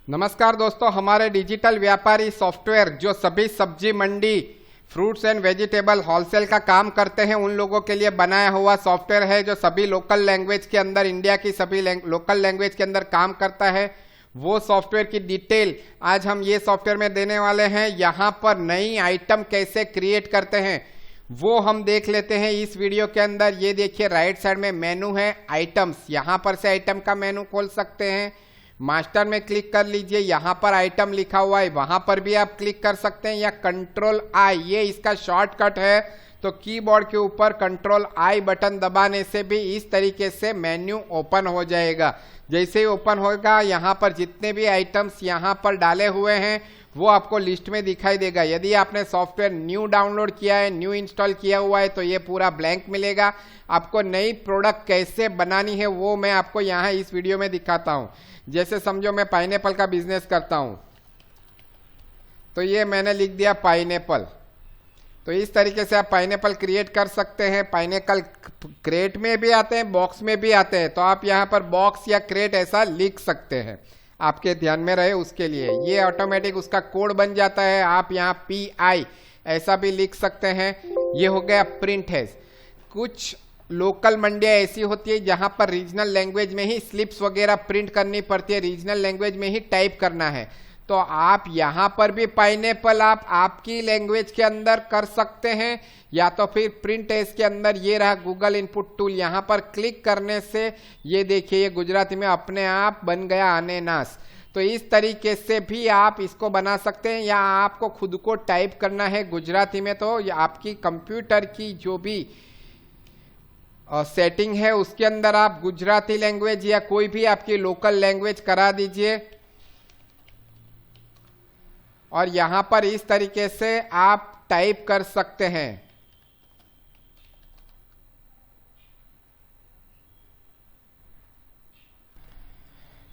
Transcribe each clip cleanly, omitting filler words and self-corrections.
नमस्कार दोस्तों, हमारे डिजिटल व्यापारी सॉफ्टवेयर जो सभी सब्जी मंडी, फ्रूट्स एंड वेजिटेबल होलसेल का काम करते हैं उन लोगों के लिए बनाया हुआ सॉफ्टवेयर है जो सभी लोकल लैंग्वेज के अंदर, इंडिया की सभी लोकल लैंग्वेज के अंदर काम करता है। वो सॉफ्टवेयर की डिटेल आज हम ये सॉफ्टवेयर में देने वाले हैं। यहाँ पर नई आइटम कैसे क्रिएट करते हैं वो हम देख लेते हैं इस वीडियो के अंदर। ये देखिए, राइट साइड में मेनू है, आइटम्स। यहाँ पर से आइटम का मेनू खोल सकते हैं। मास्टर में क्लिक कर लीजिए, यहाँ पर आइटम लिखा हुआ है, वहां पर भी आप क्लिक कर सकते हैं, या कंट्रोल आई ये इसका शॉर्टकट है। तो कीबोर्ड के ऊपर कंट्रोल आई बटन दबाने से भी इस तरीके से मेन्यू ओपन हो जाएगा। जैसे ही ओपन होगा, यहाँ पर जितने भी आइटम्स यहाँ पर डाले हुए हैं वो आपको लिस्ट में दिखाई देगा। यदि आपने सॉफ्टवेयर न्यू डाउनलोड किया है, न्यू इंस्टॉल किया हुआ है, तो ये पूरा ब्लैंक मिलेगा। आपको नई प्रोडक्ट कैसे बनानी है वो मैं आपको यहाँ इस वीडियो में दिखाता हूँ। जैसे समझो मैं पाइनएप्पल का बिजनेस करता हूँ, तो ये मैंने लिख दिया पाइनएप्पल। तो इस तरीके से आप पाइनएप्पल क्रिएट कर सकते हैं। पाइनएप्पल क्रेट में भी आते हैं, बॉक्स में भी आते हैं, तो आप यहाँ पर बॉक्स या क्रेट ऐसा लिख सकते हैं, आपके ध्यान में रहे उसके लिए। ये ऑटोमेटिक उसका कोड बन जाता है। आप यहाँ PI ऐसा भी लिख सकते हैं। ये हो गया प्रिंट है। कुछ लोकल मंडियाँ ऐसी होती है जहाँ पर रीजनल लैंग्वेज में ही स्लिप्स वगैरह प्रिंट करनी पड़ती है, रीजनल लैंग्वेज में ही टाइप करना है। तो आप यहाँ पर भी पाइनएप्पल आप आपकी लैंग्वेज के अंदर कर सकते हैं, या तो फिर प्रिंट एस के अंदर ये रहा गूगल इनपुट टूल, यहाँ पर क्लिक करने से ये देखिए ये गुजराती में अपने आप बन गया अनानास। तो इस तरीके से भी आप इसको बना सकते हैं, या आपको खुद को टाइप करना है गुजराती में, तो आपकी कंप्यूटर की जो भी सेटिंग है उसके अंदर आप गुजराती लैंग्वेज या कोई भी आपकी लोकल लैंग्वेज करा दीजिए, और यहां पर इस तरीके से आप टाइप कर सकते हैं।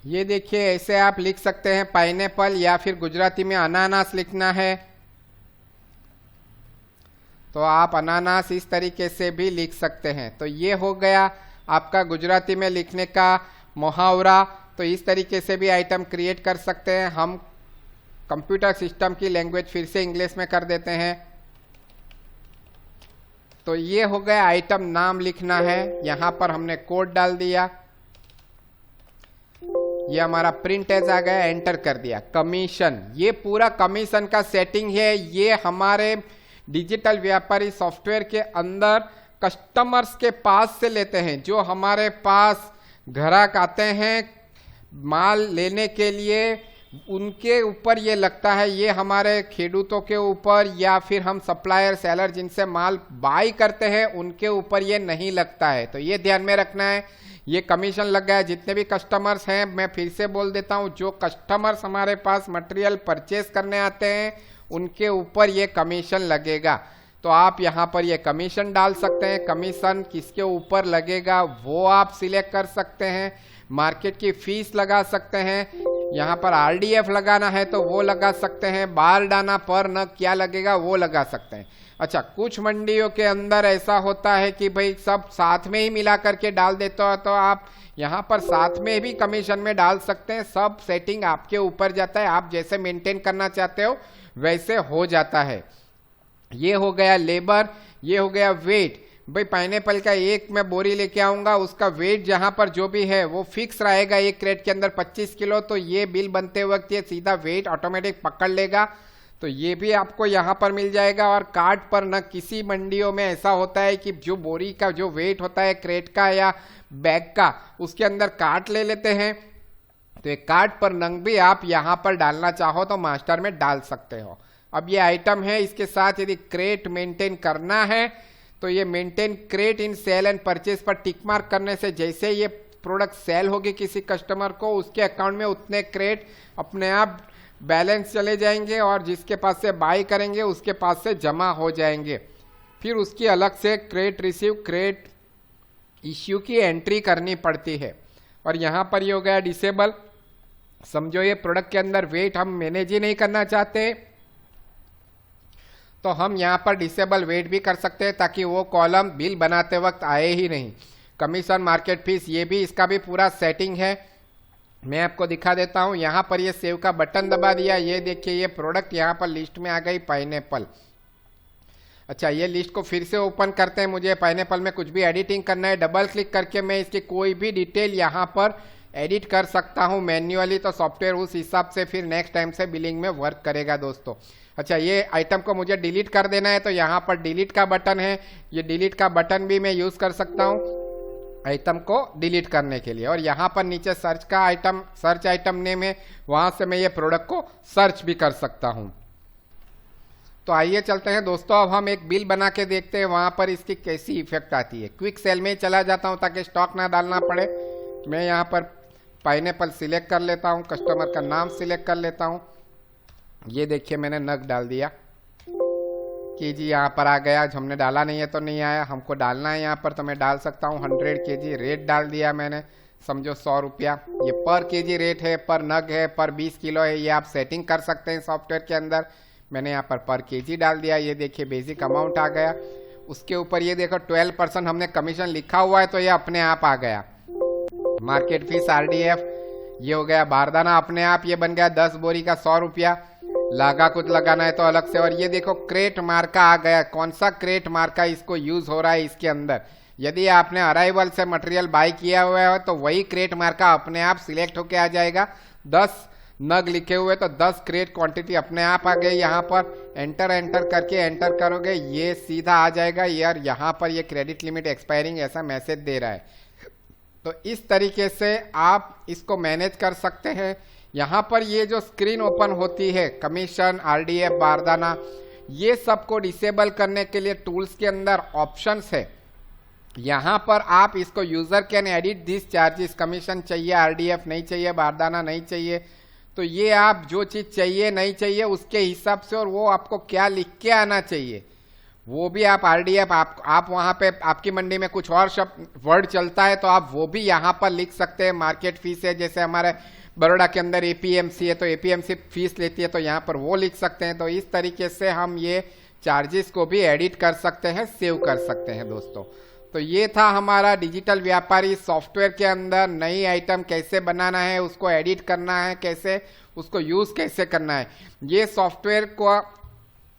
ये देखिए, ऐसे आप लिख सकते हैं पाइनएप्पल, या फिर गुजराती में अनानास लिखना है तो आप अनानास इस तरीके से भी लिख सकते हैं। तो ये हो गया आपका गुजराती में लिखने का मुहावरा। तो इस तरीके से भी आइटम क्रिएट कर सकते हैं। हम कंप्यूटर सिस्टम की लैंग्वेज फिर से इंग्लिश में कर देते हैं। तो ये हो गया आइटम नाम लिखना है, यहाँ पर हमने कोड डाल दिया, ये हमारा प्रिंट एज आ गया, एंटर कर दिया। कमीशन, ये पूरा कमीशन का सेटिंग है। ये हमारे डिजिटल व्यापारी सॉफ्टवेयर के अंदर कस्टमर्स के पास से लेते हैं। जो हमारे पास ग्राहक आते हैं माल लेने के लिए, उनके ऊपर ये लगता है, ये हमारे खेडूतों के ऊपर या फिर हम सप्लायर सेलर जिनसे माल बाई करते हैं उनके ऊपर ये नहीं लगता है। तो ये ध्यान में रखना है, ये कमीशन लग गया। जितने भी कस्टमर्स हैं, मैं फिर से बोल देता हूँ, जो कस्टमर्स हमारे पास मटेरियल परचेस करने आते हैं उनके ऊपर ये कमीशन लगेगा। तो आप यहाँ पर ये कमीशन डाल सकते हैं। कमीशन किसके ऊपर लगेगा वो आप सिलेक्ट कर सकते हैं। मार्केट की फीस लगा सकते हैं। यहाँ पर RDF लगाना है तो वो लगा सकते हैं। बारदाना पर न क्या लगेगा वो लगा सकते हैं। अच्छा, कुछ मंडियों के अंदर ऐसा होता है कि भाई सब साथ में ही मिला करके डाल देते हो, तो आप यहाँ पर साथ में भी कमीशन में डाल सकते हैं। सब सेटिंग आपके ऊपर जाता है, आप जैसे मेंटेन करना चाहते हो वैसे हो जाता है। ये हो गया लेबर, ये हो गया वेट। भाई पाइनएप्पल का एक मैं बोरी लेके आऊंगा, उसका वेट जहां पर जो भी है वो फिक्स रहेगा। एक क्रेट के अंदर 25 किलो, तो ये बिल बनते वक्त ये सीधा वेट ऑटोमेटिक पकड़ लेगा। तो ये भी आपको यहाँ पर मिल जाएगा। और कार्ड पर न किसी मंडियों में ऐसा होता है कि जो बोरी का जो वेट होता है क्रेट का या बैग का, उसके अंदर कार्ड ले लेते हैं। तो एक कार्ड पर नंग भी आप यहाँ पर डालना चाहो तो मास्टर में डाल सकते हो। अब ये आइटम है, इसके साथ यदि क्रेट मेंटेन करना है तो ये maintain credit in sale and purchase पर टिक मार्क करने से जैसे ये प्रोडक्ट सेल होगी किसी कस्टमर को, उसके अकाउंट में उतने क्रेट अपने आप बैलेंस चले जाएंगे, और जिसके पास से बाई करेंगे उसके पास से जमा हो जाएंगे। फिर उसकी अलग से क्रेट रिसीव, क्रेट इश्यू की एंट्री करनी पड़ती है। और यहाँ पर ये हो गया डिसेबल। समझो ये प्रोडक्ट के अंदर वेट हम मैनेज ही नहीं करना चाहते, तो हम यहाँ पर डिसेबल वेट भी कर सकते हैं ताकि वो कॉलम बिल बनाते वक्त आए ही नहीं। कमीशन, मार्केट फीस, ये भी इसका भी पूरा सेटिंग है। मैं आपको दिखा देता हूं। यहाँ पर ये सेव का बटन दबा दिया, ये देखिए ये प्रोडक्ट यहाँ पर लिस्ट में आ गई पाइनएप्पल। अच्छा, ये लिस्ट को फिर से ओपन करते हैं। मुझे पाइनएप्पल में कुछ भी एडिटिंग करना है, डबल क्लिक करके मैं इसकी कोई भी डिटेल यहाँ पर एडिट कर सकता हूँ मैन्युअली, तो सॉफ्टवेयर उस हिसाब से फिर नेक्स्ट टाइम से बिलिंग में वर्क करेगा दोस्तों। अच्छा, ये आइटम को मुझे डिलीट कर देना है, तो यहाँ पर डिलीट का बटन है, ये डिलीट का बटन भी मैं यूज कर सकता हूँ आइटम को डिलीट करने के लिए। और यहाँ पर नीचे सर्च आइटम नेम है, वहां से मैं ये प्रोडक्ट को सर्च भी कर सकता हूँ। तो आइए चलते हैं दोस्तों, अब हम एक बिल बना के देखते हैं वहां पर इसकी कैसी इफेक्ट आती है। क्विक सेल में चला जाता हूं ताकि स्टॉक ना डालना पड़े। मैं यहाँ पर पाइनएप्पल सिलेक्ट कर लेता हूं, कस्टमर का नाम सिलेक्ट कर लेता हूं। ये देखिए मैंने नग डाल दिया, केजी यहाँ पर आ गया। हमने डाला नहीं है तो नहीं आया, हमको डालना है यहाँ पर तो मैं डाल सकता हूँ 100 केजी। रेट डाल दिया मैंने, समझो 100 रुपया। ये पर केजी रेट है, पर नग है, पर 20 किलो है, ये आप सेटिंग कर सकते हैं सॉफ्टवेयर के अंदर। मैंने यहाँ पर केजी डाल दिया, ये देखिए बेसिक अमाउंट आ गया। उसके ऊपर ये देखो 12% हमने कमीशन लिखा हुआ है, तो ये अपने आप आ गया। मार्केट फीस RDF ये हो गया। बारदाना अपने आप ये बन गया 10 बोरी का 100 रुपया। लागा कुछ लगाना है तो अलग से। और ये देखो क्रेट मार्का आ गया। कौन सा क्रेट मार्का इसको यूज हो रहा है इसके अंदर। यदि आपने अराइवल से मटेरियल बाय किया हुआ है तो वही क्रेट मार्का अपने आप सिलेक्ट होके आ जाएगा। 10 नग लिखे हुए तो 10 क्रेट क्वांटिटी अपने आप आ गई। यहाँ पर एंटर करके एंटर करोगे ये सीधा आ जाएगा यार। यहाँ पर ये क्रेडिट लिमिट एक्सपायरिंग ऐसा मैसेज दे रहा है। तो इस तरीके से आप इसको मैनेज कर सकते हैं। यहाँ पर ये जो स्क्रीन ओपन होती है कमीशन RDF बारदाना, ये सबको डिसेबल करने के लिए टूल्स के अंदर ऑप्शंस है। यहाँ पर आप इसको user can edit this charges, commission चाहिए RDF नहीं चाहिए, बारदाना नहीं चाहिए, तो ये आप जो चीज चाहिए नहीं चाहिए उसके हिसाब से, और वो आपको क्या लिख के आना चाहिए वो भी आप RDF आप वहां पे आपकी मंडी में कुछ और शब्द वर्ड चलता है तो आप वो भी यहाँ पर लिख सकते हैं। मार्केट फीस है, जैसे हमारे बड़ौदा के अंदर APMC है तो APMC फीस लेती है तो यहाँ पर वो लिख सकते हैं। तो इस तरीके से हम ये चार्जेस को भी एडिट कर सकते हैं, सेव कर सकते हैं दोस्तों। तो ये था हमारा डिजिटल व्यापारी सॉफ्टवेयर के अंदर नई आइटम कैसे बनाना है, उसको एडिट करना है कैसे, उसको यूज कैसे करना है। ये सॉफ्टवेयर को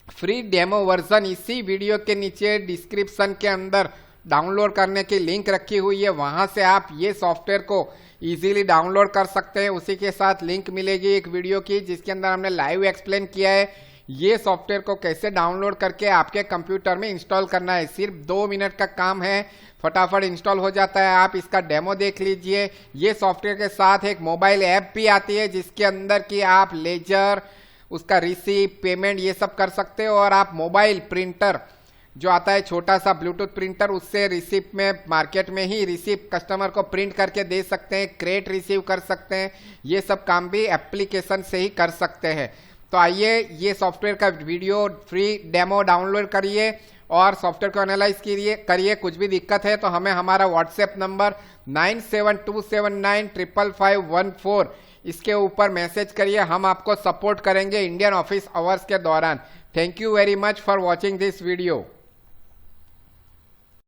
फ्री डेमो वर्जन इसी वीडियो के नीचे डिस्क्रिप्शन के अंदर डाउनलोड करने की लिंक रखी हुई है, वहां से आप ये सॉफ्टवेयर को इजीली डाउनलोड कर सकते हैं। उसी के साथ लिंक मिलेगी एक वीडियो की जिसके अंदर हमने लाइव एक्सप्लेन किया है ये सॉफ्टवेयर को कैसे डाउनलोड करके आपके कंप्यूटर में इंस्टॉल करना है। सिर्फ 2 मिनट का काम है, फटाफट इंस्टॉल हो जाता है। आप इसका डेमो देख लीजिए। ये सॉफ्टवेयर के साथ एक मोबाइल ऐप भी आती है जिसके अंदर कि आप लेजर, उसका रिसीप, पेमेंट ये सब कर सकते हो। और आप मोबाइल प्रिंटर जो आता है छोटा सा ब्लूटूथ प्रिंटर, उससे रिसीप में मार्केट में ही रिसीप कस्टमर को प्रिंट करके दे सकते हैं, क्रेट रिसीव कर सकते हैं। ये सब काम भी एप्लीकेशन से ही कर सकते हैं। तो आइए ये सॉफ्टवेयर का वीडियो फ्री डेमो डाउनलोड करिए और सॉफ्टवेयर को एनालाइज करिए। कुछ भी दिक्कत है तो हमें हमारा व्हाट्सएप नंबर 9727955514 इसके ऊपर मैसेज करिए, हम आपको सपोर्ट करेंगे इंडियन ऑफिस आवर्स के दौरान। Thank you very much for watching this video.